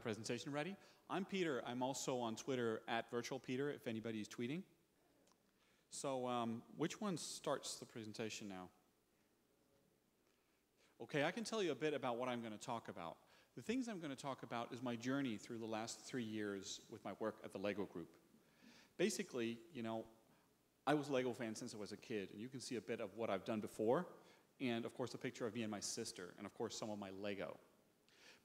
presentation ready. I'm Peter. I'm also on Twitter at @virtualpeter if anybody's tweeting. So which one starts the presentation now? Okay, I can tell you a bit about what I'm going to talk about. The things I'm going to talk about is my journey through the last 3 years with my work at the Lego Group. Basically, you know, I was a Lego fan since I was a kid, and you can see a bit of what I've done before, and of course a picture of me and my sister, and of course some of my Lego.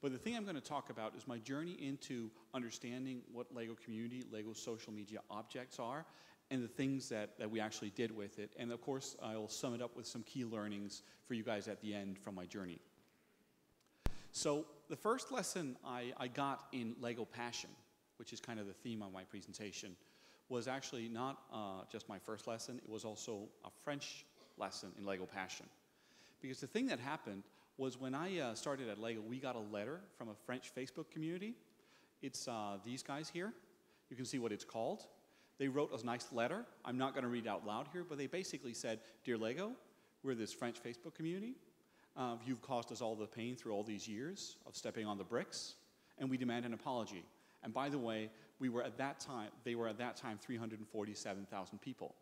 But the thing I'm going to talk about is my journey into understanding what Lego community, Lego social media objects are, and the things that we actually did with it. And of course, I'll sum it up with some key learnings for you guys at the end from my journey. So the first lesson I got in Lego Passion, which is kind of the theme of my presentation, was actually not just my first lesson, it was also a French lesson in Lego Passion. Because the thing that happened was when I started at Lego, we got a letter from a French Facebook community. It's these guys here. You can see what it's called. They wrote a nice letter. I'm not going to read out loud here, but they basically said, "Dear Lego, we're this French Facebook community. You've caused us all the pain through all these years of stepping on the bricks, and we demand an apology. And by the way, they were at that time 347,000 people.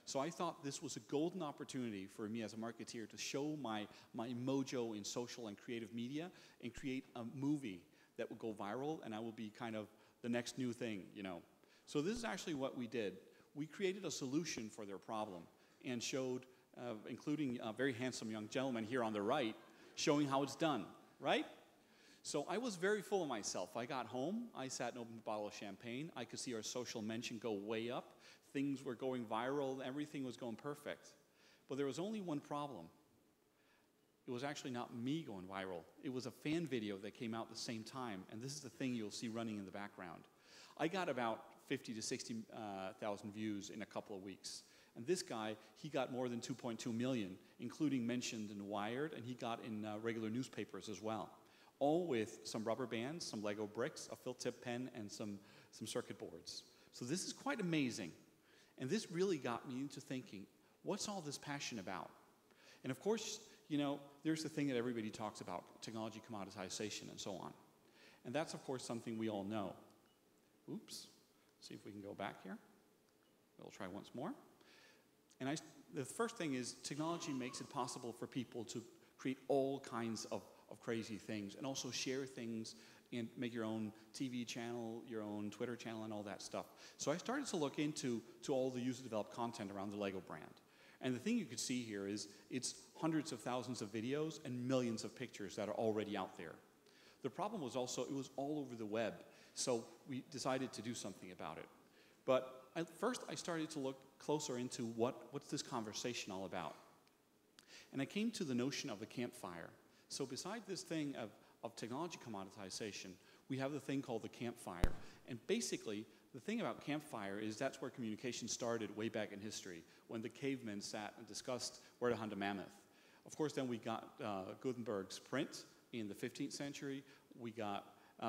So I thought this was a golden opportunity for me as a marketeer to show my mojo in social and creative media and create a movie that would go viral, and I will be kind of the next new thing, you know. So this is actually what we did. We created a solution for their problem and showed, including a very handsome young gentleman here on the right, showing how it's done, right? So I was very full of myself. I got home, I sat and opened a bottle of champagne. I could see our social mention go way up. Things were going viral, everything was going perfect. But there was only one problem. It was actually not me going viral. It was a fan video that came out at the same time, and this is the thing you'll see running in the background. I got about 50 to 60,000 views in a couple of weeks. And this guy, he got more than 2.2 million, including mentioned in Wired, and he got in regular newspapers as well. All with some rubber bands, some Lego bricks, a felt tip pen, and some circuit boards. So this is quite amazing. And this really got me into thinking, what's all this passion about? And of course, you know, there's the thing that everybody talks about, technology commoditization and so on. And that's, of course, something we all know. Oops. See if we can go back here. We'll try once more. And the first thing is technology makes it possible for people to create all kinds of crazy things and also share things and make your own TV channel, your own Twitter channel, and all that stuff. So I started to look into all the user-developed content around the Lego brand. And the thing you can see here is it's hundreds of thousands of videos and millions of pictures that are already out there. The problem was also it was all over the web, so we decided to do something about it. But first I started to look closer into what's this conversation all about. And I came to the notion of the campfire. So beside this thing of technology commoditization, we have the thing called the campfire. And basically, the thing about campfire is that's where communication started way back in history, when the cavemen sat and discussed where to hunt a mammoth. Of course, then we got Gutenberg's print in the 15th century. We got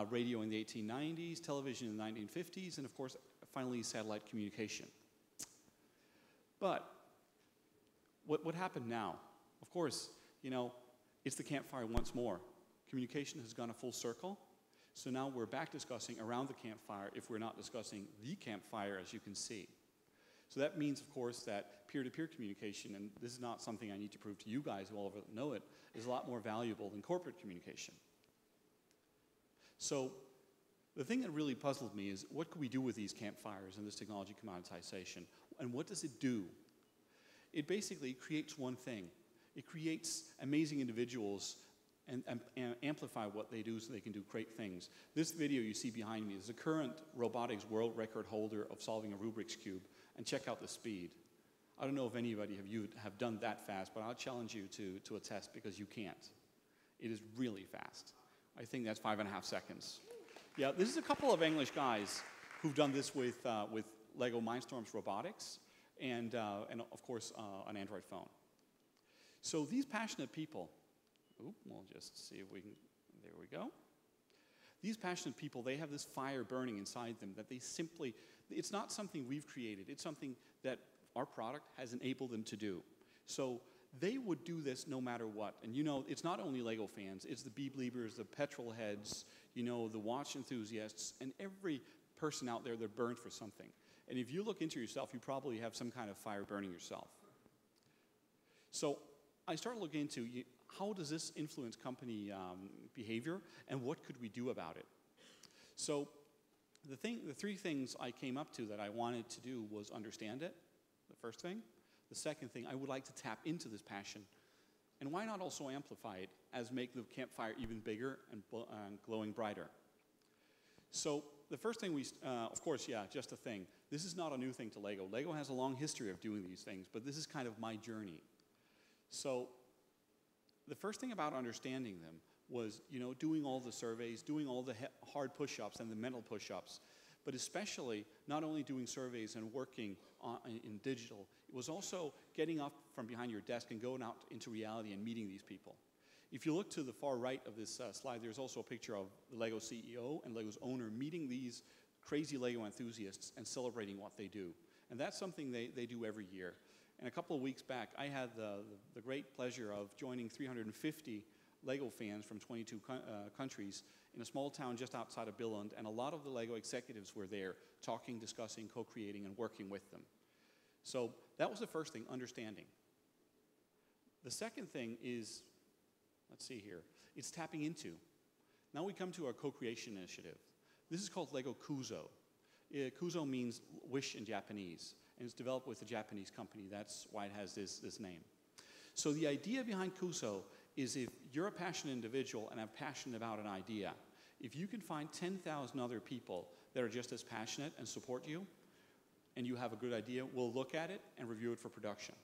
radio in the 1890s, television in the 1950s, and of course, finally, satellite communication. But what happened now? Of course, you know, it's the campfire once more. Communication has gone a full circle. So now we're back discussing around the campfire if we're not discussing the campfire, as you can see. So that means, of course, that peer-to-peer communication, and this is not something I need to prove to you guys who all know it, is a lot more valuable than corporate communication. So the thing that really puzzled me is what could we do with these campfires and this technology commoditization, and what does it do? It basically creates one thing. It creates amazing individuals and amplify what they do so they can do great things. This video you see behind me is the current robotics world record holder of solving a Rubik's Cube, and check out the speed. I don't know if anybody of you have done that fast, but I'll challenge you to a test because you can't. It is really fast. I think that's 5.5 seconds. Yeah, this is a couple of English guys who've done this with Lego Mindstorm's robotics and of course, an Android phone. So these passionate people, we'll just see if we can, there we go. These passionate people, they have this fire burning inside them that they simply, it's not something we've created, it's something that our product has enabled them to do. So they would do this no matter what. And you know, it's not only Lego fans, it's the bee-believers, the petrol heads, you know, the watch enthusiasts, and every person out there that burned for something. And if you look into yourself, you probably have some kind of fire burning yourself. So I started looking into how does this influence company behavior, and what could we do about it? So the three things I came up to that I wanted to do was understand it, the first thing. The second thing, I would like to tap into this passion. And why not also amplify it as make the campfire even bigger and glowing brighter? So the first thing of course, yeah, just a thing. This is not a new thing to Lego. Lego has a long history of doing these things, but this is kind of my journey. So the first thing about understanding them was, you know, doing all the surveys, doing all the hard push-ups and the mental push-ups, but especially not only doing surveys and working in digital, it was also getting up from behind your desk and going out into reality and meeting these people. If you look to the far right of this slide, there's also a picture of the Lego CEO and Lego's owner meeting these crazy Lego enthusiasts and celebrating what they do. And that's something they do every year. And a couple of weeks back, I had the great pleasure of joining 350 Lego fans from 22 countries in a small town just outside of Billund, and a lot of the Lego executives were there talking, discussing, co-creating, and working with them. So that was the first thing, understanding. The second thing is, let's see here, it's tapping into. Now we come to our co-creation initiative. This is called Lego Kuzo. Kuzo means wish in Japanese, and it's developed with a Japanese company. That's why it has this name. So the idea behind Kuzo is if you're a passionate individual and are passionate about an idea, if you can find 10,000 other people that are just as passionate and support you, and you have a good idea, we'll look at it and review it for production.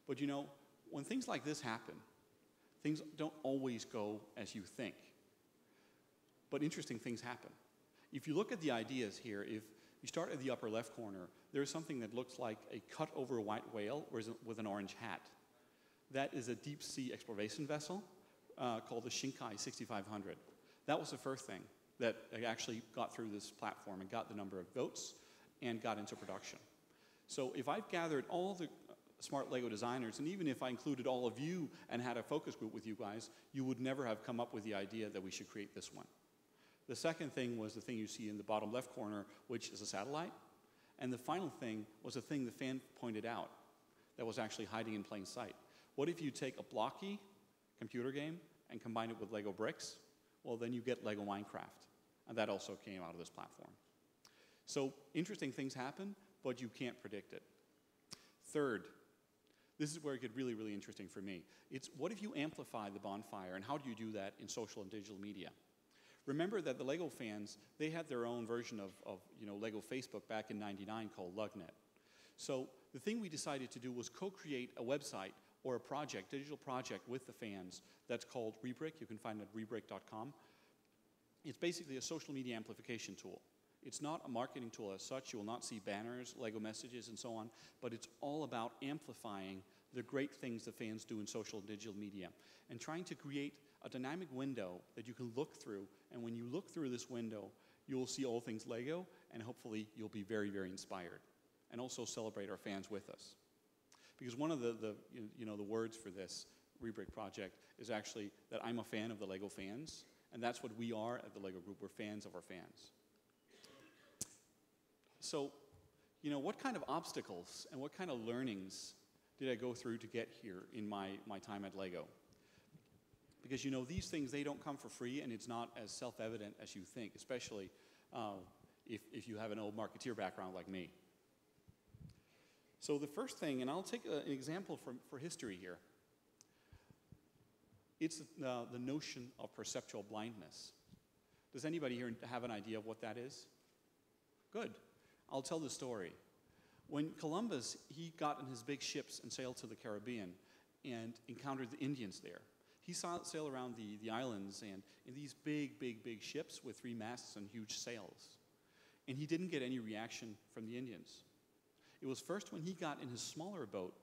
But you know, when things like this happen, things don't always go as you think. But interesting things happen. If you look at the ideas here, if you start at the upper left corner, there's something that looks like a cut over white whale with an orange hat. That is a deep sea exploration vessel called the Shinkai 6500. That was the first thing that actually got through this platform and got the number of votes and got into production. So if I've gathered all the smart Lego designers, and even if I included all of you and had a focus group with you guys, you would never have come up with the idea that we should create this one. The second thing was the thing you see in the bottom left corner, which is a satellite. And the final thing was a thing the fan pointed out that was actually hiding in plain sight. What if you take a blocky computer game and combine it with Lego bricks? Well, then you get Lego Minecraft. And that also came out of this platform. So interesting things happen, but you can't predict it. Third, this is where it gets really, really interesting for me. It's what if you amplify the bonfire, and how do you do that in social and digital media? Remember that the Lego fans, they had their own version of Lego Facebook back in '99 called Lugnet. So the thing we decided to do was co-create a website or a project, digital project with the fans that's called Rebrick. You can find it at rebrick.com. It's basically a social media amplification tool. It's not a marketing tool as such. You will not see banners, Lego messages, and so on, but it's all about amplifying the great things the fans do in social and digital media and trying to create a dynamic window that you can look through, and when you look through this window, you will see all things Lego, and hopefully you'll be very, very inspired, and also celebrate our fans with us. Because one of the words for this Rebrick project is actually that I'm a fan of the Lego fans, and that's what we are at the Lego Group. We're fans of our fans. So, what kind of obstacles and what kind of learnings did I go through to get here in my time at Lego? Because these things, they don't come for free, and it's not as self-evident as you think, especially if you have an old marketeer background like me. So the first thing, and I'll take an example for history here, it's the notion of perceptual blindness. Does anybody here have an idea of what that is? Good. I'll tell the story. When Columbus, he got in his big ships and sailed to the Caribbean and encountered the Indians there. He sailed around the islands and in these big, big, big ships with 3 masts and huge sails. And he didn't get any reaction from the Indians. It was first when he got in his smaller boat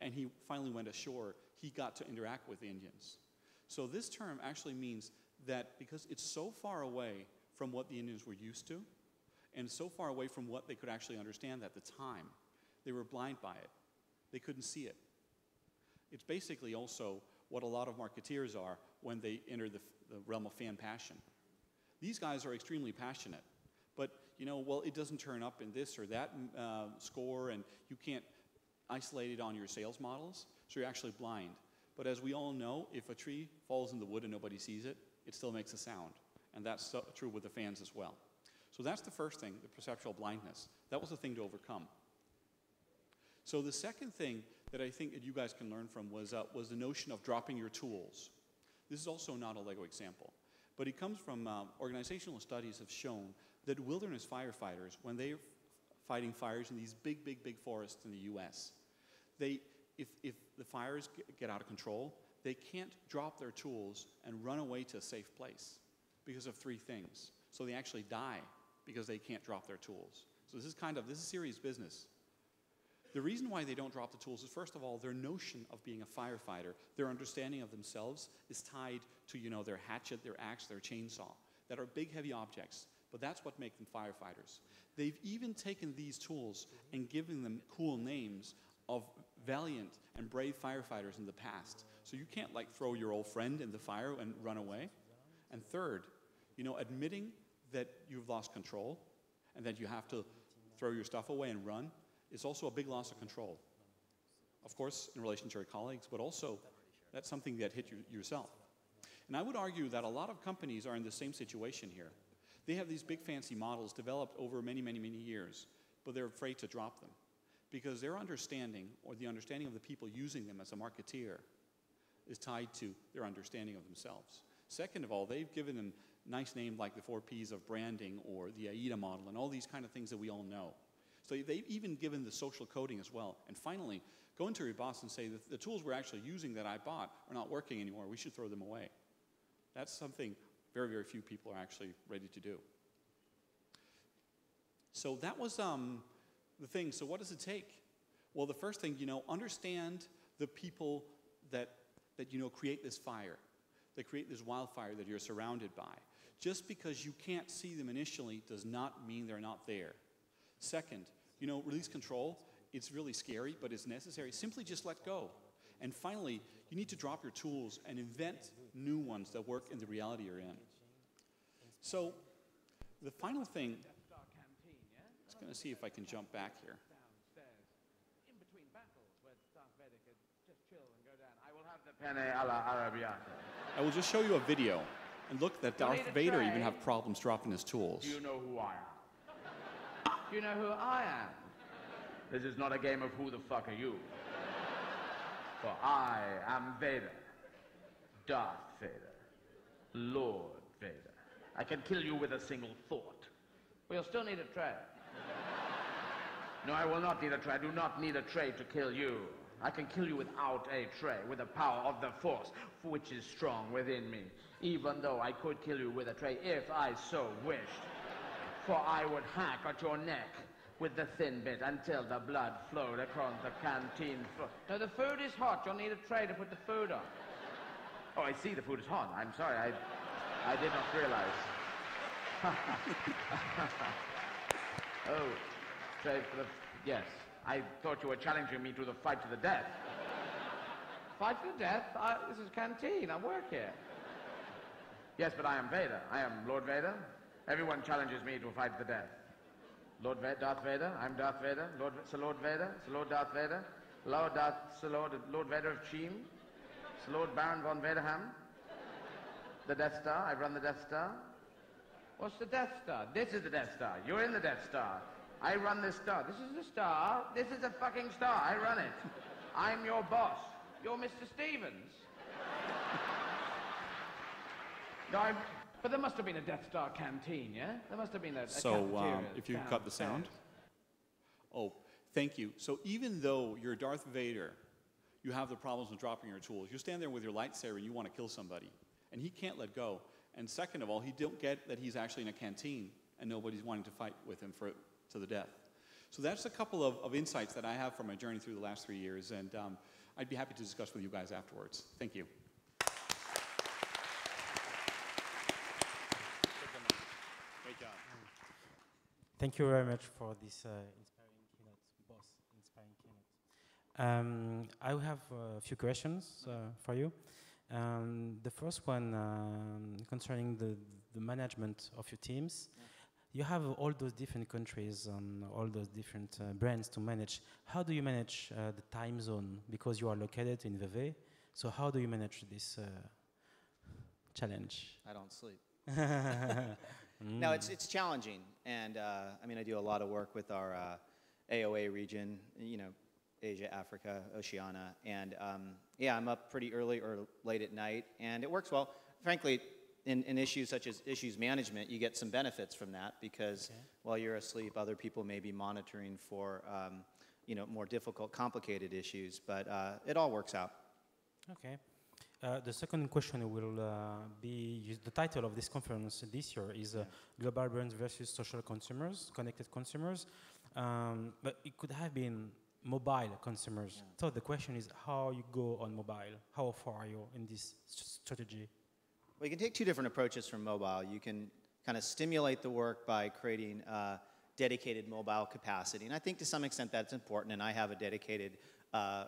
and he finally went ashore, he got to interact with the Indians. So this term actually means that because it's so far away from what the Indians were used to, and so far away from what they could actually understand at the time, they were blind by it. They couldn't see it. It's basically also what a lot of marketeers are when they enter the realm of fan passion. These guys are extremely passionate, but well, it doesn't turn up in this or that score, and you can't isolate it on your sales models, so you're actually blind. But as we all know, if a tree falls in the wood and nobody sees it, it still makes a sound. And that's true with the fans as well. So that's the first thing, the perceptual blindness. That was the thing to overcome. So the second thing that I think that you guys can learn from was the notion of dropping your tools. This is also not a Lego example, but it comes from organizational studies have shown that wilderness firefighters, when they're fighting fires in these big, big, big forests in the US, if the fires get out of control, they can't drop their tools and run away to a safe place because of three things. So they actually die because they can't drop their tools. So this is serious business. The reason why they don't drop the tools is, first of all, their notion of being a firefighter, their understanding of themselves is tied to, their hatchet, their axe, their chainsaw, that are big, heavy objects, but that's what makes them firefighters. They've even taken these tools and given them cool names of valiant and brave firefighters in the past. So you can't throw your old friend in the fire and run away. And third, admitting that you've lost control and that you have to throw your stuff away and run is also a big loss of control. Of course, in relation to your colleagues, but also that's something that hit you yourself. And I would argue that a lot of companies are in the same situation here. They have these big fancy models developed over many, many, many years, but they're afraid to drop them because their understanding, or the understanding of the people using them as a marketeer, is tied to their understanding of themselves. Second of all, they've given them nice names like the 4 Ps of branding or the AIDA model and all these kind of things that we all know. So they've even given the social coding as well. And finally, go into your boss and say that the tools we're actually using that I bought are not working anymore. We should throw them away. That's something very, very few people are actually ready to do. So that was the thing. So what does it take? Well, the first thing, understand the people that create this fire, that create this wildfire that you're surrounded by. Just because you can't see them initially does not mean they're not there. Second, release control. It's really scary, but it's necessary. Simply just let go. And finally, you need to drop your tools and invent new ones that work in the reality you're in. So the final thing, I'm just going to see if I can jump back here. In between battles, where Darth Vader could just chill and go down. I will have the penne alla arrabbiata. I will just show you a video. And look, that Darth Vader even have problems dropping his tools. Do you know who I am? Do you know who I am? This is not a game of who the fuck are you. For I am Vader. Darth Vader. Lord Vader. I can kill you with a single thought. We'll still need a tray. No, I will not need a tray. I do not need a tray to kill you. I can kill you without a tray, with the power of the Force, which is strong within me. Even though I could kill you with a tray if I so wished. For I would hack at your neck with the thin bit until the blood flowed across the canteen floor. No, the food is hot. You'll need a tray to put the food on. Oh, I see the food is hot. I'm sorry. I did not realize. Oh, tray for the... Yes. I thought you were challenging me to the fight to the death. Fight to the death? This is canteen. I work here. Yes, but I am Vader. I am Lord Vader. Everyone challenges me to a fight to the death. Lord Vader, Darth Vader. I'm Darth Vader. Sir Lord Vader. Sir Lord Darth Vader. Lord Vader of Cheam. Sir Lord Baron von Vaderham. The Death Star. I run the Death Star. What's the Death Star? This is the Death Star. You're in the Death Star. I run this star. This is the star. This is a fucking star. I run it. I'm your boss. You're Mr. Stevens. No, but there must have been a Death Star canteen, yeah? There must have been a cafeteria. If you cut the sound. Oh, thank you. So even though you're Darth Vader, you have the problems with dropping your tools. You stand there with your lightsaber and you want to kill somebody. And he can't let go. And second of all, he don't get that he's actually in a canteen and nobody's wanting to fight with him to the death. So that's a couple of insights that I have from my journey through the last 3 years, and I'd be happy to discuss with you guys afterwards. Thank you. Great job. Thank you very much for this inspiring keynote, boss. Inspiring keynote. I have a few questions for you. The first one concerning the management of your teams. Yeah. You have all those different countries and all those different brands to manage. How do you manage the time zone? Because you are located in Vevey. So how do you manage this challenge? I don't sleep. No, it's challenging, and I mean, I do a lot of work with our AOA region, you know, Asia, Africa, Oceania, and yeah, I'm up pretty early or late at night, and it works well. Frankly, in issues such as issues management, you get some benefits from that because while you're asleep, other people may be monitoring for you know, more difficult, complicated issues, but it all works out. Okay. The second question will be, the title of this conference this year is Global Brands versus Social Consumers, Connected Consumers. But it could have been mobile consumers. Yeah. So the question is how you go on mobile. How far are you in this strategy? Well, you can take two different approaches from mobile. You can kind of stimulate the work by creating dedicated mobile capacity. And I think to some extent that's important, and I have a dedicated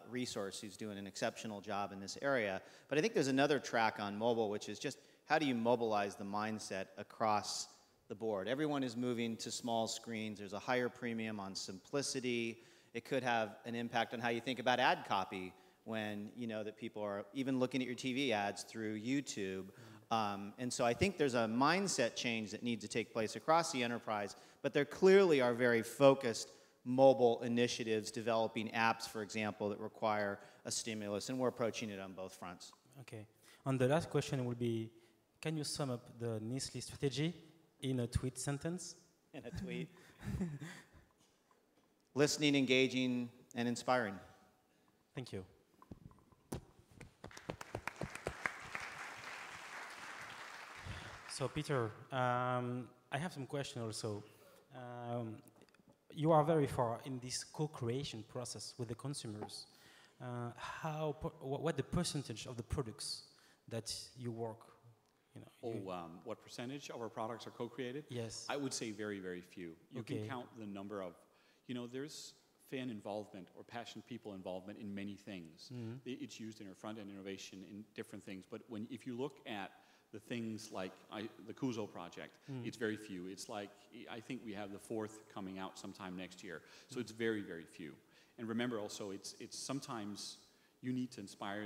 resource who's doing an exceptional job in this area. But I think there's another track on mobile, which is just how do you mobilize the mindset across the board. Everyone is moving to small screens. There's a higher premium on simplicity. It could have an impact on how you think about ad copy when you know that people are even looking at your TV ads through YouTube. And so I think there's a mindset change that needs to take place across the enterprise, but there clearly are very focused mobile initiatives, developing apps, for example, that require a stimulus, and we're approaching it on both fronts. Okay. And the last question will be, can you sum up the Nestlé strategy in a tweet sentence? In a tweet? Listening, engaging, and inspiring. Thank you. So Peter, I have some questions also. You are very far in this co-creation process with the consumers. What the percentage of the products that you work? You know, what percentage of our products are co-created? Yes. I would say very, very few. You can count the number of, you know, there's fan involvement or passionate people involvement in many things. Mm-hmm. It's used in our front-end innovation in different things. But if you look at the things like the Kuzo project, it's very few. It's like, I think we have the 4th coming out sometime next year. So it's very, very few. And remember also, it's sometimes you need to inspire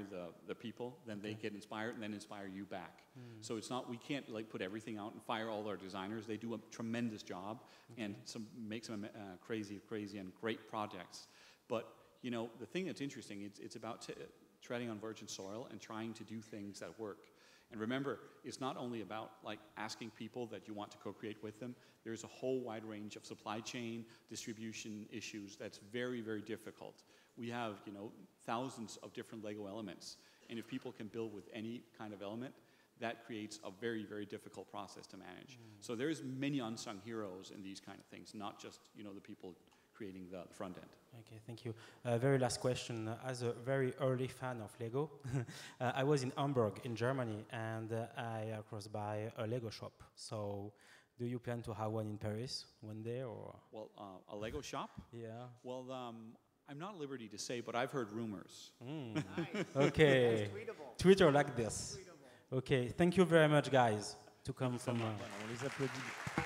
the people, then they get inspired, and then inspire you back. So it's not, we can't like put everything out and fire all our designers. They do a tremendous job and make some crazy and great projects. But you know, the thing that's interesting, it's about treading on virgin soil and trying to do things that work. And remember, it's not only about like asking people that you want to co-create with them. There's a whole wide range of supply chain, distribution issues that's very, very difficult. We have, you know, thousands of different Lego elements. And if people can build with any kind of element, that creates a very, very difficult process to manage. So there's many unsung heroes in these kind of things, not just, you know, the people creating the front end. Okay, thank you. Very last question. As a very early fan of Lego, I was in Hamburg in Germany, and I crossed by a Lego shop. So do you plan to have one in Paris one day, or? Well, a Lego shop? Yeah. Well, I'm not at liberty to say, but I've heard rumors. Nice. Okay. That's tweetable. Twitter like this. Tweetable. Okay, thank you very much, guys, to come from... On les applaudit.